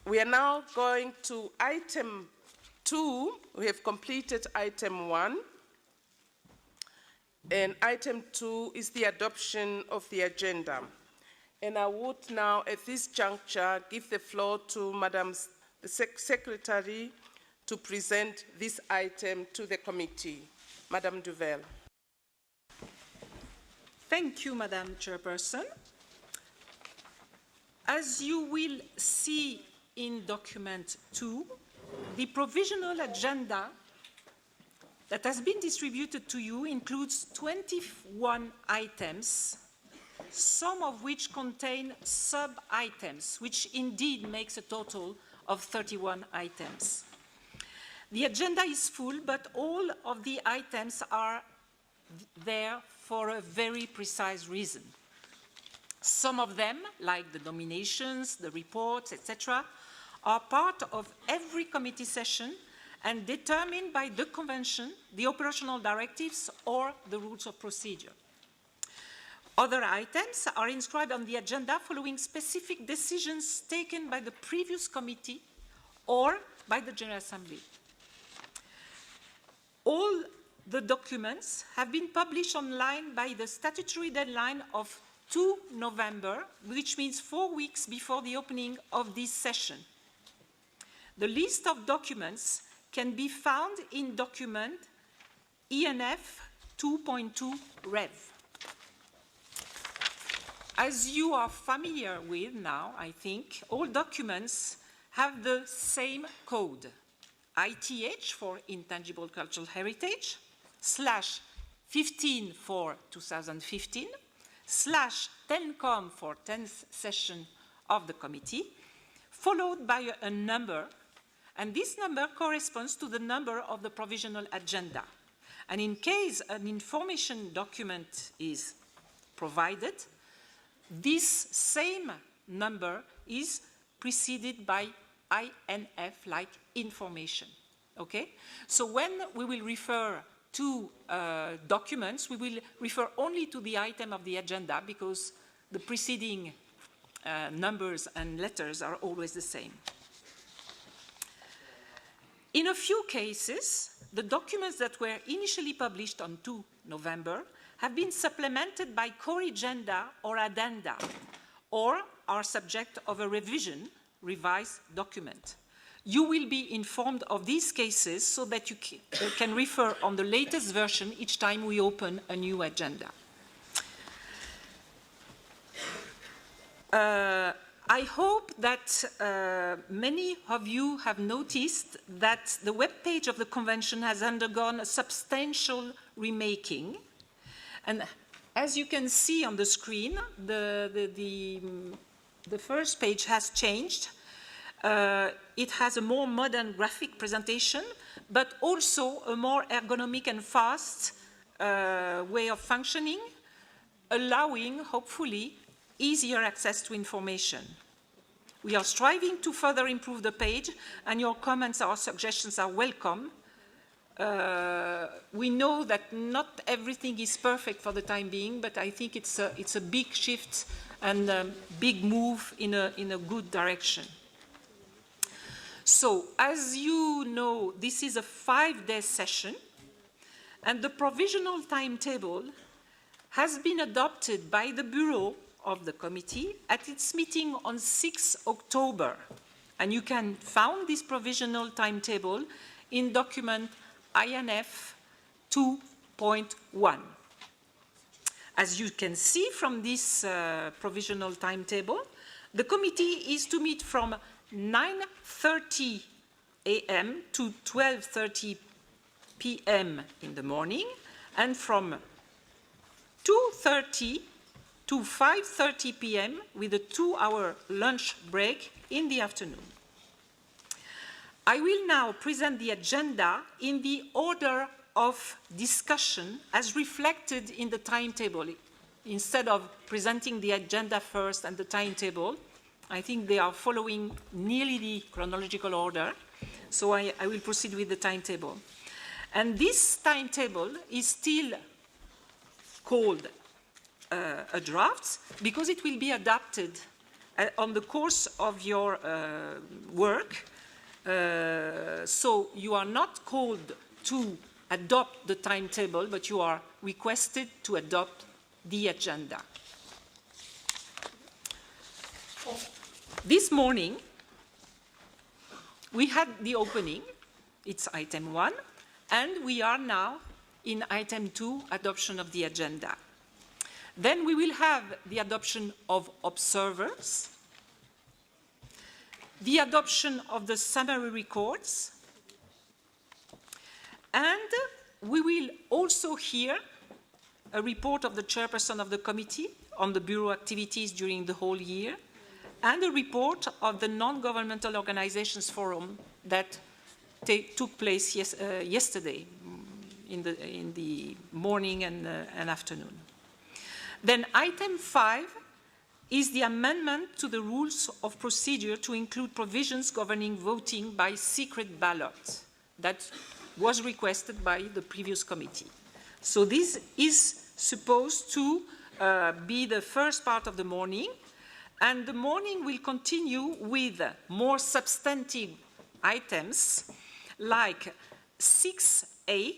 We are now going to item 2. We have completed item 1. And item 2 is the adoption of the agenda. And I would now, at this juncture, give the floor to Madam Secretary to present this item to the committee. Madam Duvel. Thank you, Madam Chairperson. As you will see in document 2, the provisional agenda that has been distributed to you includes 21 items, some of which contain sub-items, which indeed makes a total of 31 items. The agenda is full, but all of the items are there for a very precise reason. Some of them, like the nominations, the reports, etc., are part of every committee session and determined by the convention, the operational directives, or the rules of procedure. Other items are inscribed on the agenda following specific decisions taken by the previous committee or by the General Assembly. All the documents have been published online by the statutory deadline of 2 November, which means 4 weeks before the opening of this session. The list of documents can be found in document ENF 2.2 Rev. As you are familiar with now, I think, all documents have the same code. ITH for Intangible Cultural Heritage, /15 for 2015, /10com for 10th session of the committee, followed by a number, and this number corresponds to the number of the provisional agenda. And in case an information document is provided, this same number is preceded by INF, like information, okay? So when we will refer to documents, we will refer only to the item of the agenda because the preceding numbers and letters are always the same. In a few cases, the documents that were initially published on 2 November have been supplemented by core-agenda or addenda, or are subject of a revised document. You will be informed of these cases so that you can refer on the latest version each time we open a new agenda. I hope that many of you have noticed that the web page of the convention has undergone a substantial remaking. And as you can see on the screen, the first page has changed. It has a more modern graphic presentation, but also a more ergonomic and fast way of functioning, allowing, hopefully, easier access to information. We are striving to further improve the page, and your comments or suggestions are welcome. We know that not everything is perfect for the time being, but I think it's a big shift and a big move in a good direction. So, as you know, this is a 5-day session, and the provisional timetable has been adopted by the Bureau of the committee at its meeting on 6 October. And you can find this provisional timetable in document INF 2.1. As you can see from this provisional timetable, the committee is to meet from 9:30 a.m. to 12:30 p.m. in the morning, and from 2:30 to 5:30 p.m. with a 2-hour lunch break in the afternoon. I will now present the agenda in the order of discussion as reflected in the timetable. Instead of presenting the agenda first and the timetable, I think they are following nearly the chronological order, so I will proceed with the timetable. And this timetable is still called a draft because it will be adapted on the course of your work. So you are not called to adopt the timetable, but you are requested to adopt the agenda. This morning, we had the opening, it's item 1, and we are now in item 2, adoption of the agenda. Then we will have the adoption of observers, the adoption of the summary records, and we will also hear a report of the chairperson of the committee on the Bureau activities during the whole year, and a report of the Non-Governmental Organizations Forum that took place yesterday in the morning and afternoon. Then item 5 is the amendment to the rules of procedure to include provisions governing voting by secret ballot that was requested by the previous committee. So this is supposed to be the first part of the morning, and the morning will continue with more substantive items like 6A,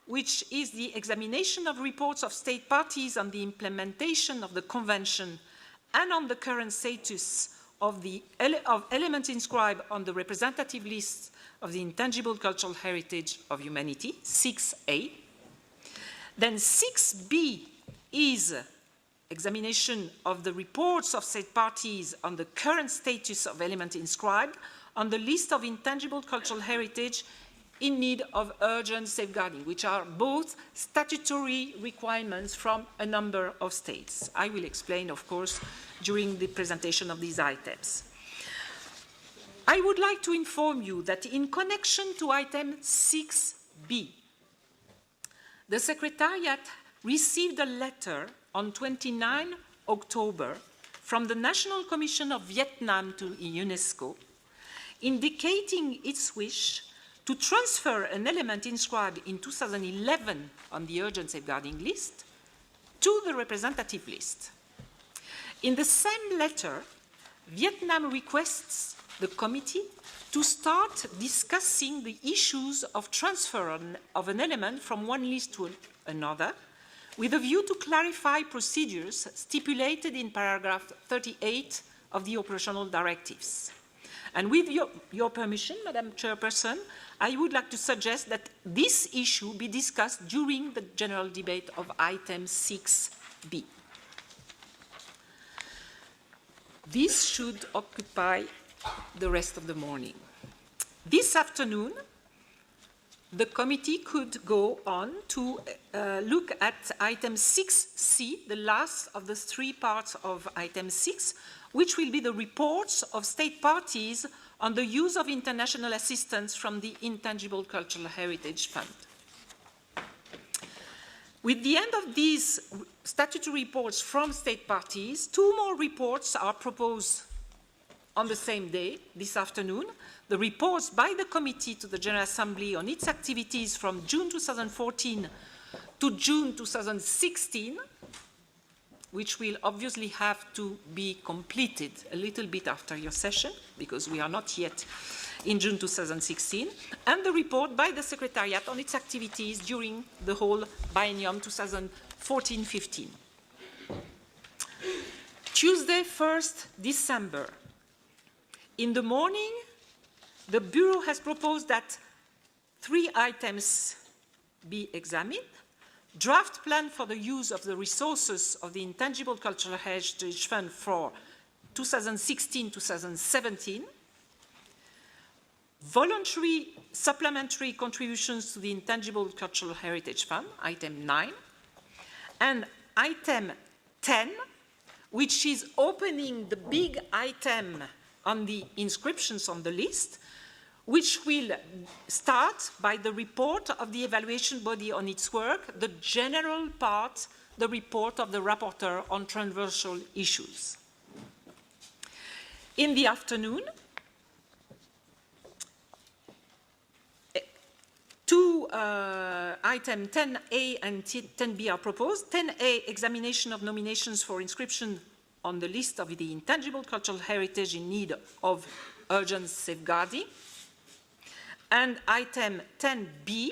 which is the examination of reports of state parties on the implementation of the convention and on the current status of elements inscribed on the representative list of the intangible cultural heritage of humanity, 6A. Then 6B is examination of the reports of state parties on the current status of elements inscribed on the list of intangible cultural heritage in need of urgent safeguarding, which are both statutory requirements from a number of states. I will explain, of course, during the presentation of these items. I would like to inform you that in connection to item 6B, the Secretariat received a letter on 29 October from the National Commission of Vietnam to UNESCO, indicating its wish to transfer an element inscribed in 2011 on the urgent safeguarding list to the representative list. In the same letter, Vietnam requests the committee to start discussing the issues of transfer of an element from one list to another, with a view to clarify procedures stipulated in paragraph 38 of the operational directives. And with your permission, Madam Chairperson, I would like to suggest that this issue be discussed during the general debate of item 6B. This should occupy the rest of the morning. This afternoon, the committee could go on to look at item 6C, the last of the 3 parts of item 6, which will be the reports of state parties on the use of international assistance from the Intangible Cultural Heritage Fund. With the end of these statutory reports from state parties, 2 more reports are proposed on the same day, this afternoon. The reports by the committee to the General Assembly on its activities from June 2014 to June 2016, which will obviously have to be completed a little bit after your session, because we are not yet in June 2016, and the report by the Secretariat on its activities during the whole biennium 2014-15. Tuesday, 1st December. In the morning, the Bureau has proposed that 3 items be examined. Draft plan for the use of the resources of the Intangible Cultural Heritage Fund for 2016-2017. Voluntary supplementary contributions to the Intangible Cultural Heritage Fund, item 9. And item 10, which is opening the big item on the inscriptions on the list, which will start by the report of the evaluation body on its work, the general part, the report of the rapporteur on transversal issues. In the afternoon, 2 items 10A and 10B are proposed. 10A, examination of nominations for inscription on the list of the intangible cultural heritage in need of urgent safeguarding. And item 10B,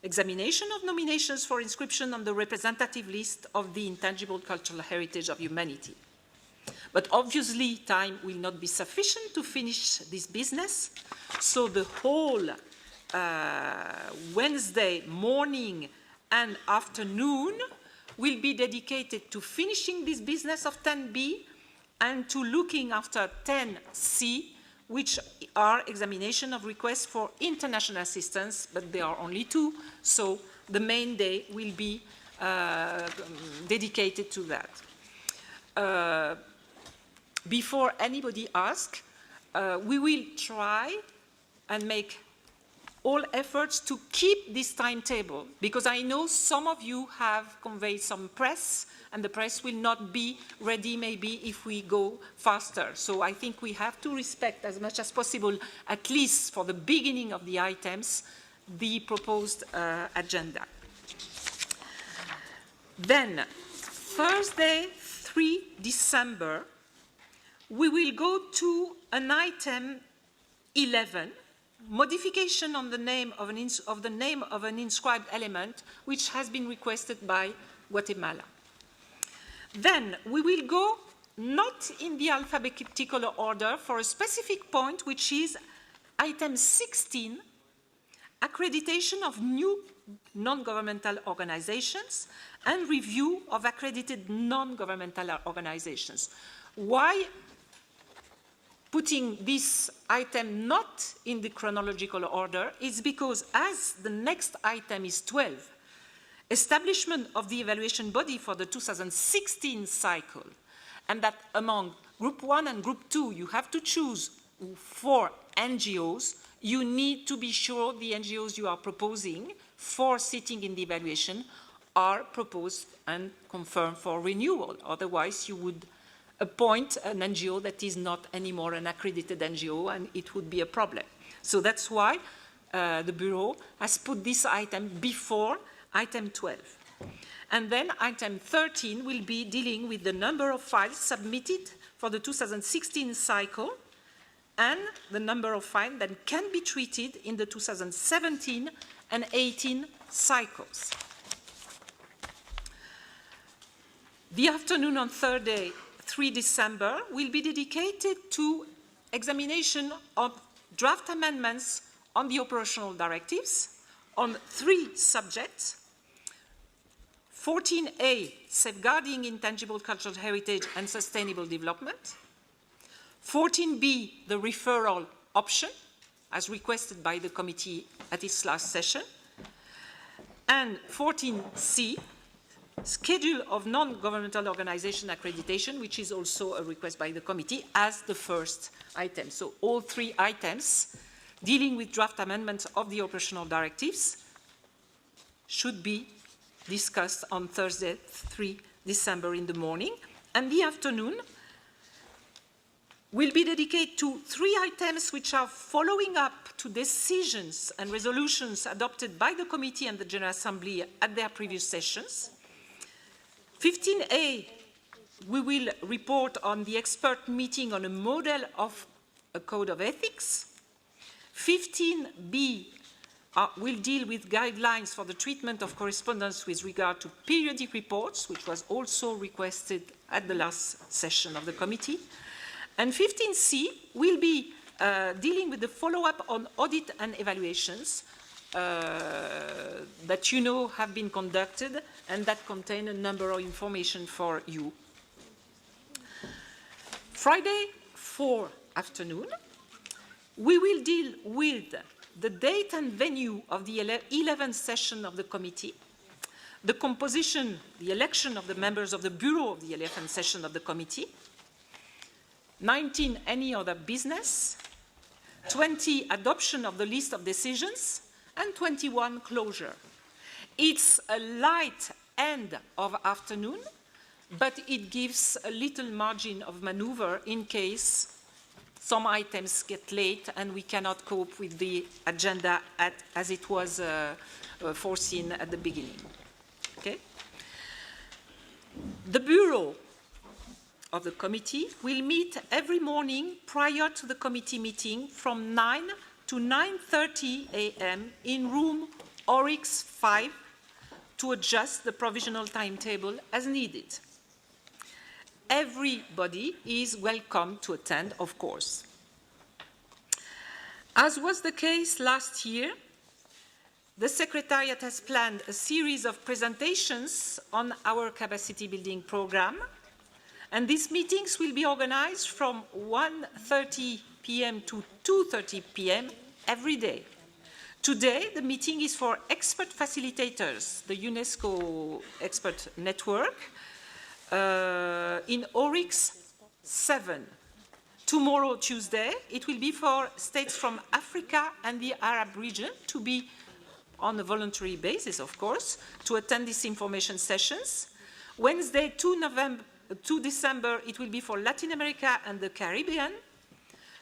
examination of nominations for inscription on the representative list of the intangible cultural heritage of humanity. But obviously, time will not be sufficient to finish this business, so the whole Wednesday morning and afternoon will be dedicated to finishing this business of 10B and to looking after 10C, which are examination of requests for international assistance, but there are only two, so the main day will be dedicated to that. Before anybody asks, we will try and make all efforts to keep this timetable, because I know some of you have conveyed some press, and the press will not be ready maybe if we go faster. So I think we have to respect as much as possible, at least for the beginning of the items, the proposed agenda. Then, Thursday, 3 December, we will go to an item 11, modification on the name of an inscribed element which has been requested by Guatemala. Then we will go not in the alphabetical order for a specific point, which is item 16, accreditation of new non-governmental organizations and review of accredited non-governmental organizations. Why putting this item not in the chronological order is because as the next item is 12, establishment of the evaluation body for the 2016 cycle, and that among Group 1 and Group 2 you have to choose 4 NGOs, you need to be sure the NGOs you are proposing for sitting in the evaluation are proposed and confirmed for renewal. Otherwise, you would appoint an NGO that is not anymore an accredited NGO, and it would be a problem. So that's why the Bureau has put this item before item 12. And then item 13 will be dealing with the number of files submitted for the 2016 cycle and the number of files that can be treated in the 2017 and 18 cycles. The afternoon on Thursday, 3 December, will be dedicated to examination of draft amendments on the operational directives on 3 subjects. 14A, safeguarding intangible cultural heritage and sustainable development. 14B, the referral option, as requested by the committee at its last session. And 14C, schedule of non-governmental organization accreditation, which is also a request by the committee as the first item. So all 3 items dealing with draft amendments of the operational directives should be discussed on Thursday, 3 December in the morning. And the afternoon will be dedicated to 3 items which are following up to decisions and resolutions adopted by the committee and the General Assembly at their previous sessions. 15A, we will report on the expert meeting on a model of a code of ethics. 15B will deal with guidelines for the treatment of correspondence with regard to periodic reports, which was also requested at the last session of the committee. And 15C will be dealing with the follow-up on audit and evaluations that you know have been conducted and that contain a number of information for you. Friday, 4 afternoon, we will deal with the date and venue of the 11th session of the committee, the composition, the election of the members of the Bureau of the 11th session of the committee, 19, any other business, 20, adoption of the list of decisions, and 21, closure. It's a light end of afternoon, but it gives a little margin of maneuver in case some items get late and we cannot cope with the agenda as it was foreseen at the beginning. Okay? The Bureau of the committee will meet every morning prior to the committee meeting from 9 to 9:30 a.m. in room Oryx 5 to adjust the provisional timetable as needed. Everybody is welcome to attend, of course. As was the case last year, the Secretariat has planned a series of presentations on our capacity building program, and these meetings will be organized from 1:30 p.m. to 2:30 p.m. every day. Today, the meeting is for expert facilitators, the UNESCO expert network, in Oryx 7. Tomorrow, Tuesday, it will be for states from Africa and the Arab region to be on a voluntary basis, of course, to attend these information sessions. Wednesday, 2 December, it will be for Latin America and the Caribbean.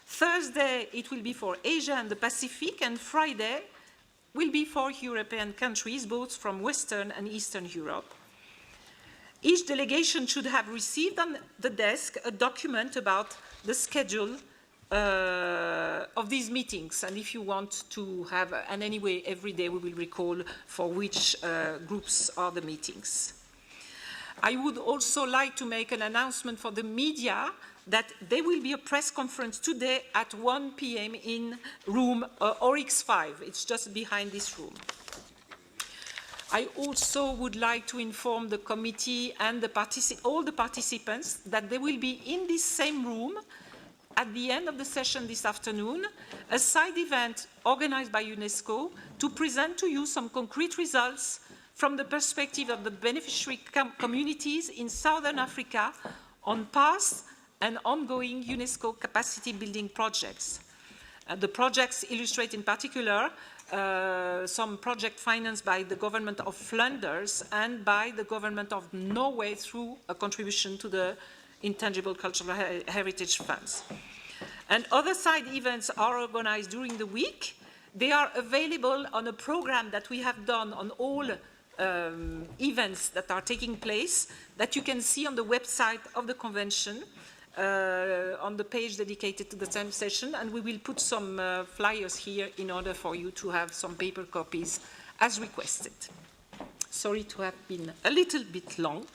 Thursday, it will be for Asia and the Pacific, and Friday will be for European countries, both from Western and Eastern Europe. Each delegation should have received on the desk a document about the schedule of these meetings, and if you want to have, and anyway, every day we will recall for which groups are the meetings. I would also like to make an announcement for the media that there will be a press conference today at 1 p.m. in room Oryx 5. It's just behind this room. I also would like to inform the committee and all the participants that they will be in this same room at the end of the session this afternoon, a side event organized by UNESCO to present to you some concrete results from the perspective of the beneficiary communities in Southern Africa on past and ongoing UNESCO capacity building projects. The projects illustrate in particular some project financed by the government of Flanders and by the government of Norway through a contribution to the Intangible Cultural Heritage Funds. And other side events are organized during the week. They are available on a program that we have done on all events that are taking place that you can see on the website of the convention on the page dedicated to the same session, and we will put some flyers here in order for you to have some paper copies as requested. Sorry to have been a little bit long,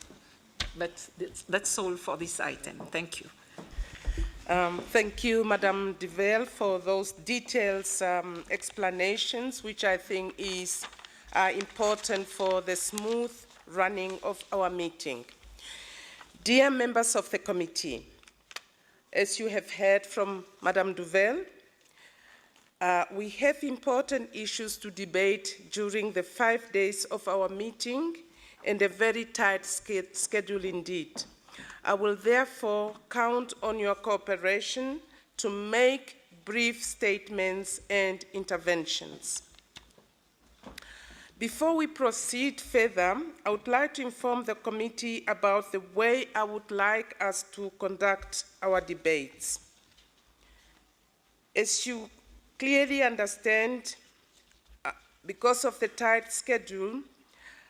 but that's all for this item. Thank you. Thank you, Madame Devel, for those detailed explanations, which I think are important for the smooth running of our meeting. Dear members of the committee, as you have heard from Madame Devel, we have important issues to debate during the 5 days of our meeting and a very tight schedule indeed. I will therefore count on your cooperation to make brief statements and interventions. Before we proceed further, I would like to inform the committee about the way I would like us to conduct our debates. As you clearly understand, because of the tight schedule,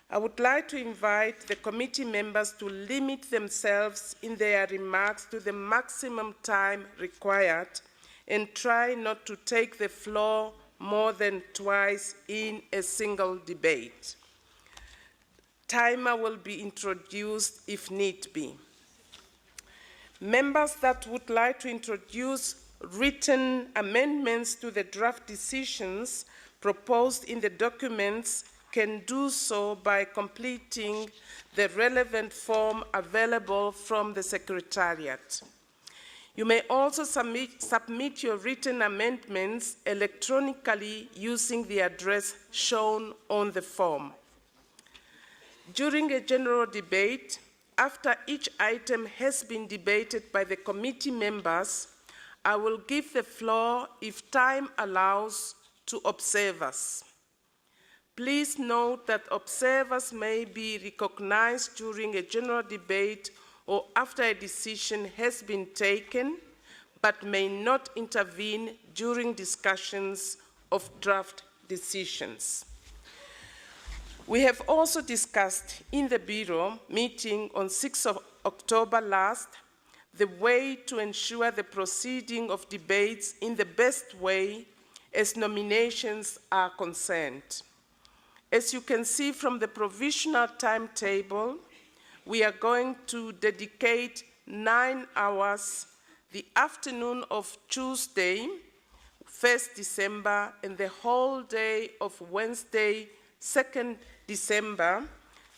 I would like to invite the committee members to limit themselves in their remarks to the maximum time required and try not to take the floor more than twice in a single debate. Timer will be introduced if need be. Members that would like to introduce written amendments to the draft decisions proposed in the documents can do so by completing the relevant form available from the Secretariat. You may also submit your written amendments electronically using the address shown on the form. During a general debate, after each item has been debated by the committee members, I will give the floor, if time allows, to observers. Please note that observers may be recognized during a general debate or after a decision has been taken, but may not intervene during discussions of draft decisions. We have also discussed in the Bureau meeting on 6th of October last the way to ensure the proceeding of debates in the best way as nominations are concerned. As you can see from the provisional timetable, we are going to dedicate 9 hours the afternoon of Tuesday, 1st December, and the whole day of Wednesday, 2nd December,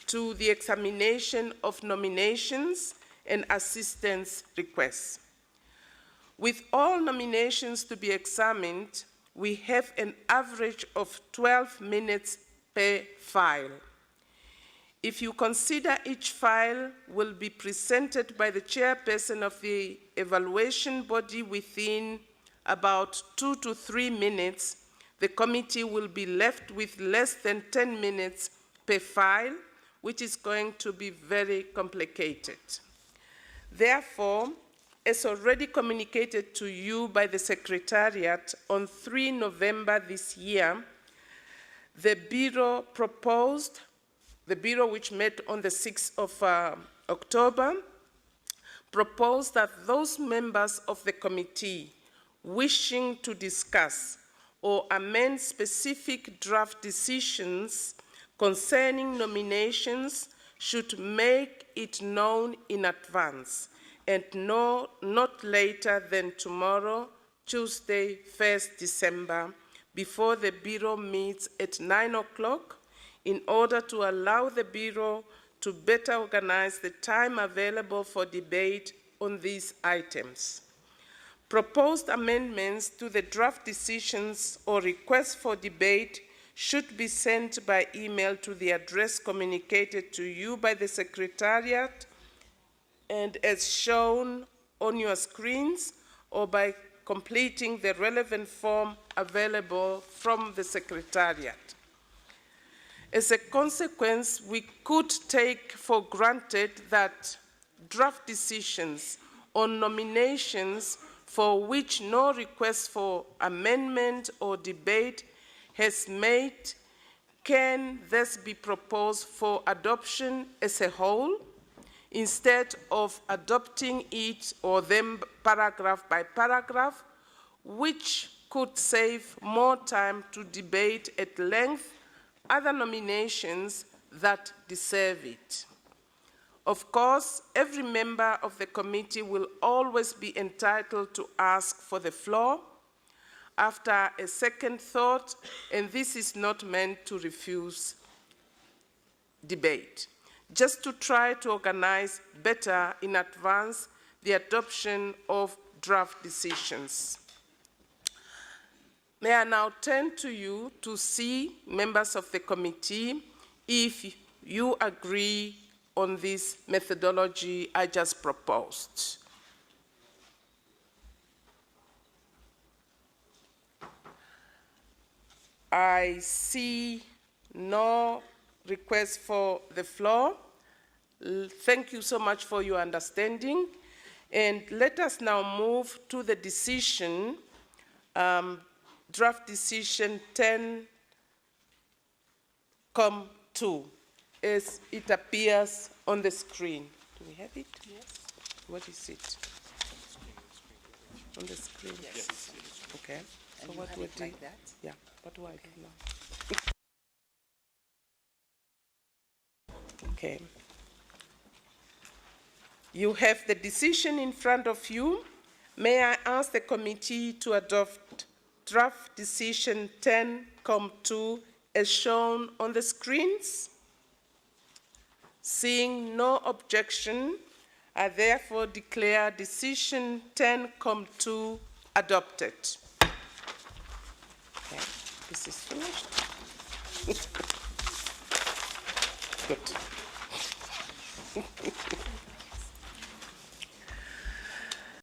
to the examination of nominations and assistance requests. With all nominations to be examined, we have an average of 12 minutes per file. If you consider each file will be presented by the chairperson of the evaluation body within about 2 to 3 minutes, the committee will be left with less than 10 minutes per file, which is going to be very complicated. Therefore, as already communicated to you by the Secretariat on 3 November this year, the Bureau which met on the 6th of October, proposed that those members of the committee wishing to discuss or amend specific draft decisions concerning nominations should make it known in advance and not later than tomorrow, Tuesday, 1st December, before the Bureau meets at 9 o'clock, in order to allow the Bureau to better organize the time available for debate on these items. Proposed amendments to the draft decisions or requests for debate should be sent by email to the address communicated to you by the Secretariat and as shown on your screens, or by completing the relevant form available from the Secretariat. As a consequence, we could take for granted that draft decisions on nominations for which no request for amendment or debate has made can thus be proposed for adoption as a whole, instead of adopting it or them paragraph by paragraph, which could save more time to debate at length other nominations that deserve it. Of course, every member of the committee will always be entitled to ask for the floor after a second thought, and this is not meant to refuse debate, just to try to organize better in advance the adoption of draft decisions. May I now turn to you to see, members of the committee, if you agree on this methodology I just proposed. I see no request for the floor. Thank you so much for your understanding. And let us now move to the decision, draft decision 10.2, as it appears on the screen. Do we have it? Yes. What is it? On the screen? Yes. Okay. So what do I do? Like that? Yeah. What do I do now? Okay. You have the decision in front of you. May I ask the committee to adopt draft decision 10.2 as shown on the screens? Seeing no objection, I therefore declare decision 10.2 adopted. Okay, this is finished. Good.